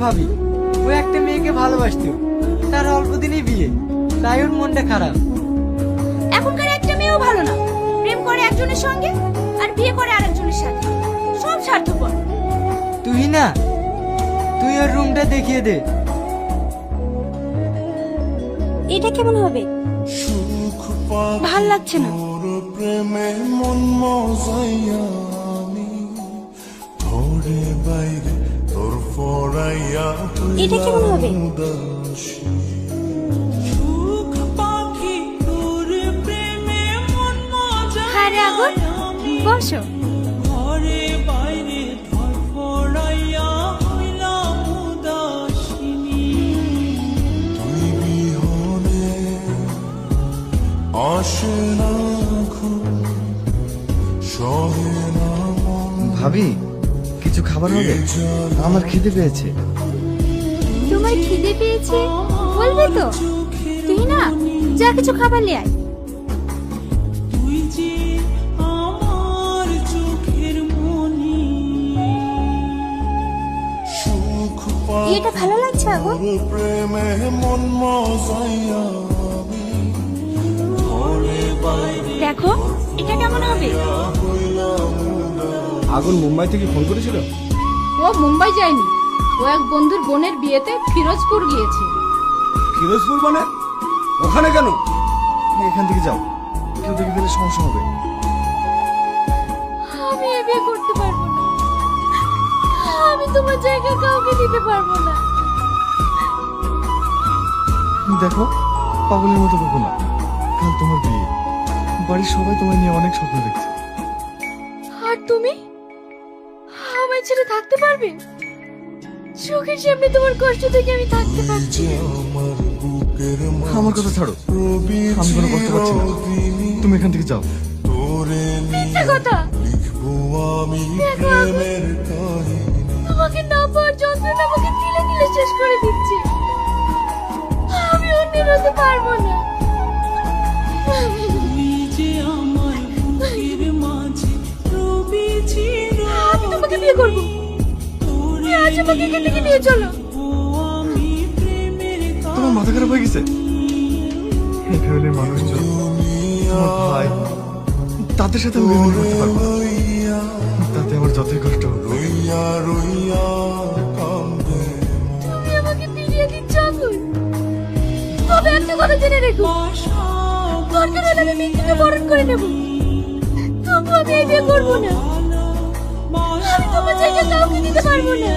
ভাবি, ও একটা মেয়েকে ভালোবাসতো, তার অল্প দিনেই বিয়ে, তাই ওর মনটা খারাপ। এখনকার একটা মেয়েও ভালো না, প্রেম করে একজনের সঙ্গে আর বিয়ে করে আরেকজনের সাথে, সব স্বার্থপর। তুই না, তুই ওর রুমটা দেখিয়ে দে। এটা কেমন হবে? ভাল লাগছে না। প্রেমে মন মজাইয়া আমি ঘরে বাইরে তোর ফরাইয়া এটা কেমন হবে? হ্যাঁ রে আগুন, বসো। ঘরে বাইরে ধর ফরাইয়া হইলাম উদাসিনী। তুই বিহনে আসে না ঘুম, সহে না মন ভাবি, কিছু খাবার হবে? আমার খিদে পেয়েছে। তোমার খিদে পেয়েছে বলবে তো? তুই না, যা কিছু খাবার নিয়ে আয়। তুই যে আমার চোখের মনি। সুখ এটা ভালো লাগছে আগুন? প্রেমে মন মজাইয়া আমি ঘরে বাইরে দেখো এটা কেমন হবে? আগুন মুম্বাই থেকে ফোন করেছিল? ও মুম্বাই যায়নি, ও এক বন্ধুর বোনের বিয়েতে ফিরোজপুর গিয়েছে। ফিরোজপুর মানে? ওখানে কেন? এখান থেকে যাও, কেউ দেখে ফেলে সমস্যা হবে। আমি এ বিয়ে করতে পারবো না, আমি তোমার জায়গায় কাউকে দিতে পারবো না। দেখো, পাগলের মতো বকো না। কাল তোমার বিয়ে, বাড়ির সবাই তোমায় নিয়ে অনেক স্বপ্ন দেখছে। আর তুমি আমায় ছেড়ে থাকতে পারবে? চোখের সামনে তোমার কষ্ট থেকে আমি থাকতে পারছি না। আমার বুকের আমার কথা ছাড়ো, আমি কোনো কষ্ট পাচ্ছি না। তুমি এখান থেকে যাও। তোরে মিথ্যে কথা। লিখবো আমি দেখো আগুন, প্রেমের কাহিনী। তোমাকে না পাওয়ার যন্ত্রণা আমাকে তিলে তিলে শেষ করে দিচ্ছে। আমি অন্যের হতে পারবো না। তুই যে আমার বুকের মাঝে রবি চির। আমি তোমাকে বিয়ে করবো, তুমি আজ আমাকে এখান থেকে নিয়ে চলো। আমি প্রেমের তোমার মাথা খারাপ হয়ে গেছে? এই ফ্যামিলির মানুষজন, তোমার ভাই, তাদের সাথে আমি বিয়ে করতে পারবো না। তাতে আমার যতই কষ্ট হোক। রইয়া রইয়া কান্দে তুমি আমাকে ফিরিয়ে দিচ্ছ আগুন। তবে একটা কথা জেনে রেখো, দরকার হলে আমি মৃত্যুকে বরণ করে নেবো, তবু আমি এই বিয়ে করবো না। আমি তোমার জায়গায় কাউকে দিতে পারবো না।